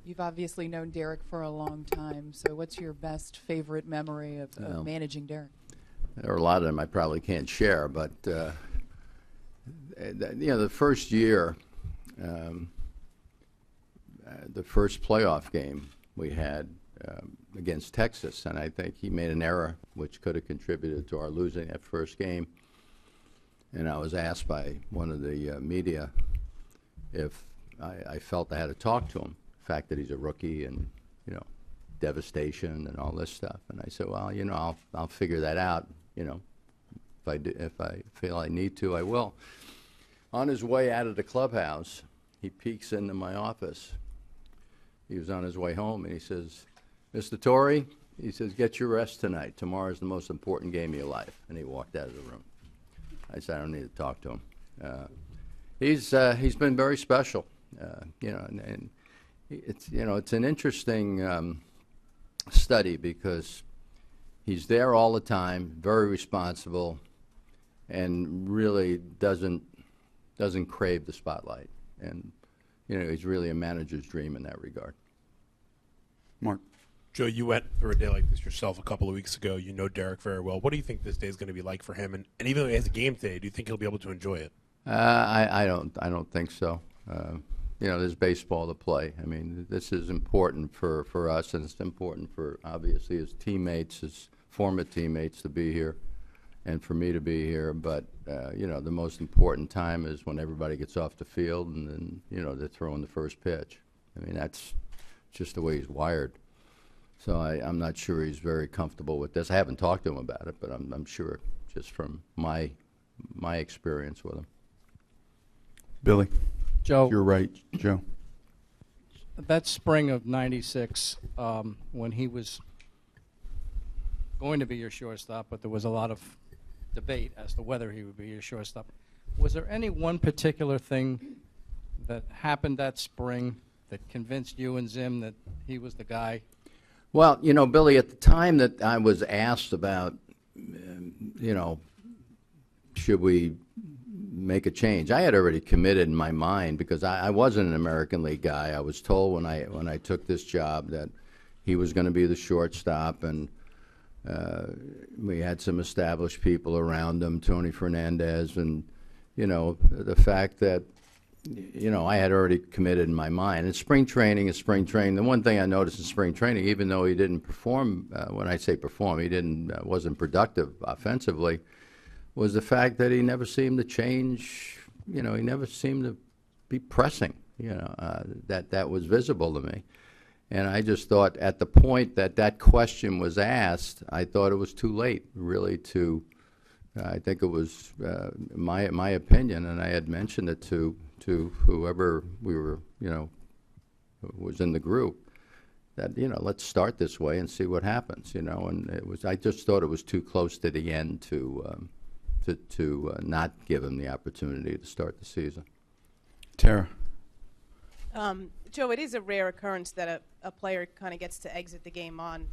You've obviously known Derek for a long time, so what's your best favorite memory of Well, managing Derek? There are a lot of them I probably can't share, but the first year, um, the first playoff game we had against Texas, and I think he made an error which could have contributed to our losing that first game. And I was asked by one of the media if I felt I had to talk to him. The fact that he's a rookie and, devastation and all this stuff. And I said, well, I'll figure that out. If I feel I need to, I will. On his way out of the clubhouse, he peeks into my office. He was on his way home, and he says, Mr. Torrey, he says, get your rest tonight. Tomorrow's the most important game of your life. And he walked out of the room. I said, I don't need to talk to him. He's been very special, and it's an interesting study because he's there all the time, very responsible, and really doesn't crave the spotlight. And he's really a manager's dream in that regard. Mark. Joe, you went through a day like this yourself a couple of weeks ago. You know Derek very well. What do you think this day is going to be like for him? And even though he has a game today, do you think he'll be able to enjoy it? I don't think so. There's baseball to play. I mean, this is important for us, and it's important for, obviously, his teammates, his former teammates to be here, and for me to be here. But, the most important time is when everybody gets off the field and then, they're throwing the first pitch. I mean, that's just the way he's wired. So I'm not sure he's very comfortable with this. I haven't talked to him about it, but I'm sure just from my experience with him. Billy. Joe. You're right, Joe. That spring of '96, when he was going to be your shortstop, but there was a lot of debate as to whether he would be your shortstop. Was there any one particular thing that happened that spring that convinced you and Zim that he was the guy? Well, Billy, at the time that I was asked about, should we make a change, I had already committed in my mind because I wasn't an American League guy. I was told when I took this job that he was going to be the shortstop, and we had some established people around him, Tony Fernandez, and, the fact that I had already committed in my mind. And spring training is spring training. The one thing I noticed in spring training, even though he didn't perform, when I say perform, he wasn't productive offensively, was the fact that he never seemed to change. He never seemed to be pressing. That was visible to me. And I just thought at the point that question was asked, I thought it was too late, really, to. I think it was my opinion, and I had mentioned it to whoever we were, was in the group, that, let's start this way and see what happens, and I just thought it was too close to the end to not give him the opportunity to start the season. Tara. Joe, it is a rare occurrence that a player kind of gets to exit the game on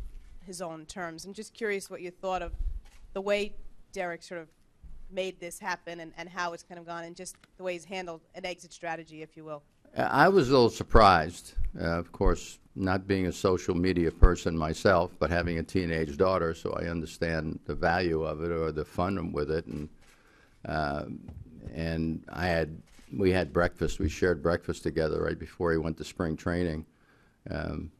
his own terms. I'm just curious what you thought of the way Derek sort of made this happen and how it's kind of gone and just the way he's handled an exit strategy, if you will. I was a little surprised, of course, not being a social media person myself, but having a teenage daughter, so I understand the value of it or the fun with it. And we had breakfast. We shared breakfast together right before he went to spring training. And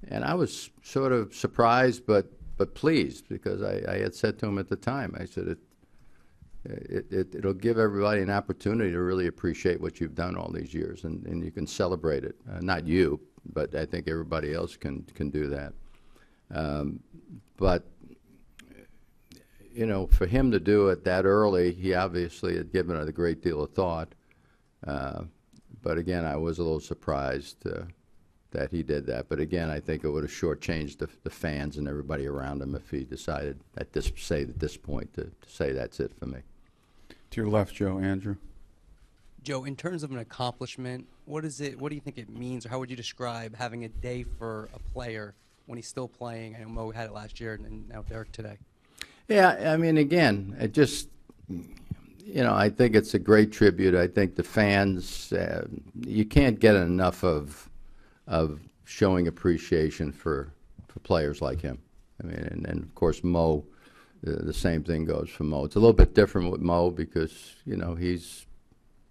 I was sort of surprised but pleased because I had said to him at the time, I said, it'll give everybody an opportunity to really appreciate what you've done all these years, and you can celebrate it. Not you, but I think everybody else can do that. But, for him to do it that early, he obviously had given it a great deal of thought. But again, I was a little surprised that he did that. But again, I think it would have shortchanged the fans and everybody around him if he decided at this point to say that's it for me. To your left, Joe. Andrew. Joe, in terms of an accomplishment, what do you think it means, or how would you describe having a day for a player when he's still playing? I know Mo had it last year, and now Derek today. Yeah, I mean, again, it just, I think it's a great tribute. I think the fans, you can't get enough of showing appreciation for players like him. I mean, and of course Mo, the same thing goes for Mo. It's a little bit different with Mo because, you know, he's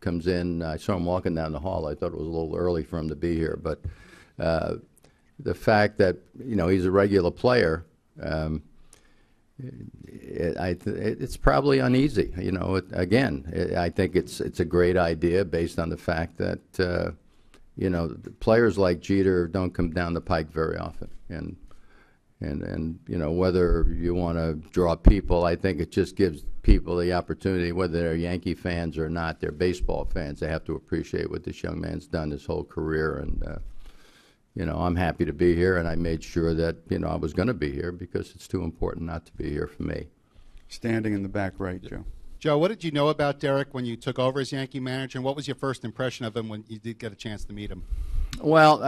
comes in. I saw him walking down the hall. I thought it was a little early for him to be here, but the fact that, you know, he's a regular player, it's probably uneasy. You know, I think it's a great idea based on the fact that you know, players like Jeter don't come down the pike very often, and you know, whether you want to draw people, I think it just gives people the opportunity, whether they're Yankee fans or not, they're baseball fans. They have to appreciate what this young man's done his whole career, and you know, I'm happy to be here, and I made sure that, you know, I was going to be here because it's too important not to be here for me. Standing in the back right, Joe. Joe, what did you know about Derek when you took over as Yankee manager, and what was your first impression of him when you did get a chance to meet him? Well,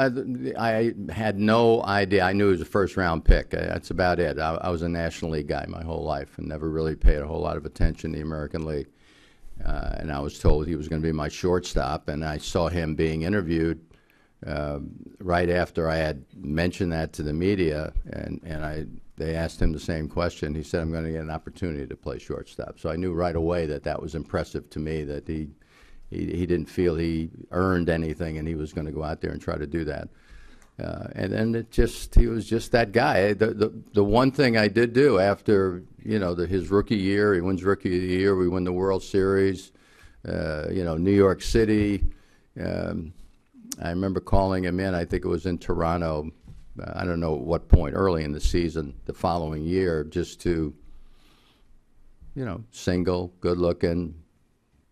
I had no idea. I knew he was a first-round pick. That's about it. I was a National League guy my whole life and never really paid a whole lot of attention to the American League. And I was told he was going to be my shortstop, and I saw him being interviewed right after I had mentioned that to the media, and they asked him the same question. He said, I'm going to get an opportunity to play shortstop. So I knew right away that was impressive to me, that he didn't feel he earned anything and he was going to go out there and try to do that. And then he was just that guy. The one thing I did do after, you know, his rookie year, he wins Rookie of the Year, we win the World Series, you know, New York City. I remember calling him in, I think it was in Toronto, I don't know at what point, early in the season, the following year, just to, you know, single, good-looking,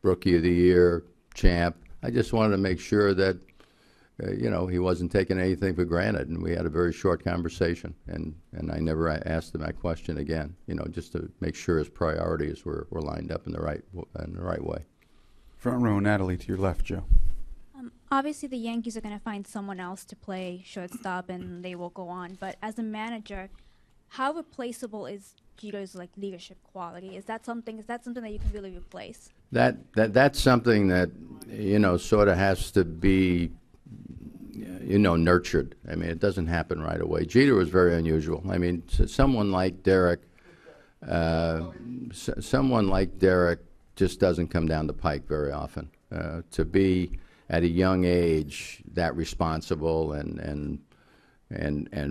Rookie of the Year, champ. I just wanted to make sure that, you know, he wasn't taking anything for granted, and we had a very short conversation, and I never asked him that question again, you know, just to make sure his priorities were lined up in the right way. Front row, Natalie, to your left, Joe. Obviously, the Yankees are going to find someone else to play shortstop, and they will go on. But as a manager, how replaceable is Jeter's leadership quality? Is that something that you can really replace? That's something that, you know, sort of has to be, you know, nurtured. I mean, it doesn't happen right away. Jeter was very unusual. I mean, someone like Derek just doesn't come down the pike very often. To be at a young age that responsible and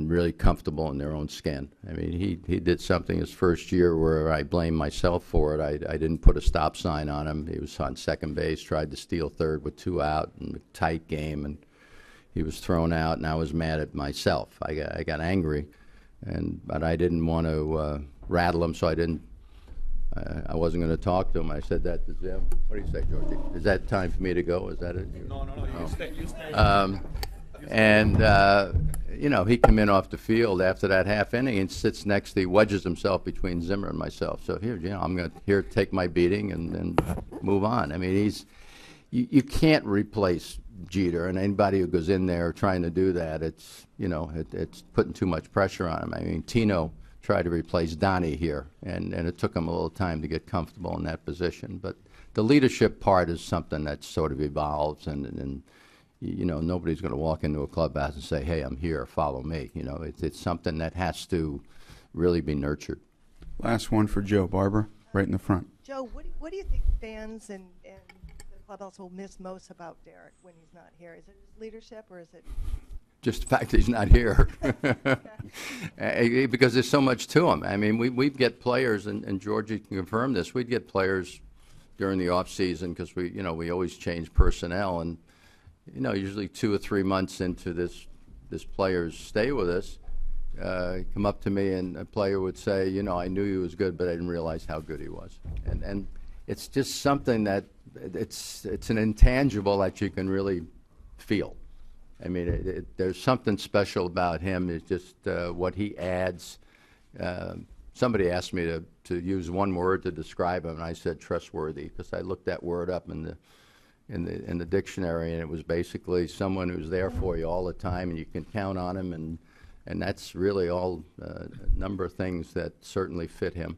really comfortable in their own skin. I mean, he did something his first year where I blame myself for it. I didn't put a stop sign on him. He was on second base, tried to steal third with 2 out in a tight game, and he was thrown out, and I was mad at myself. I got angry, but I didn't want to rattle him, so I wasn't going to talk to him. I said that to Jim. What do you say, Georgie? Is that time for me to go? Is that it? No. You stay. You know, he come in off the field after that half inning and sits next to, he wedges himself between Zimmer and myself. So here, you know, I'm going to take my beating and move on. I mean, you can't replace Jeter, and anybody who goes in there trying to do that, it's, you know, it's putting too much pressure on him. I mean, Tino tried to replace Donnie here, and it took him a little time to get comfortable in that position. But the leadership part is something that sort of evolves, and you know, nobody's going to walk into a clubhouse and say, hey, I'm here, follow me. You know, it's something that has to really be nurtured. Last one for Joe. Barbara, right in the front. Joe, what do you think fans and the clubhouse will miss most about Derek when he's not here? Is it his leadership, or is it just the fact that he's not here? Because there's so much to him. I mean, we'd get players, and Georgie can confirm this, we'd get players during the off season because we always change personnel, and you know, usually 2 or 3 months into this player's stay with us, come up to me and a player would say, you know, I knew he was good, but I didn't realize how good he was. And it's just something that it's an intangible that you can really feel. I mean, there's something special about him. It's just what he adds. Somebody asked me to use one word to describe him, and I said trustworthy, because I looked that word up in the dictionary, and it was basically someone who's there for you all the time, and you can count on him, and that's really all a number of things that certainly fit him.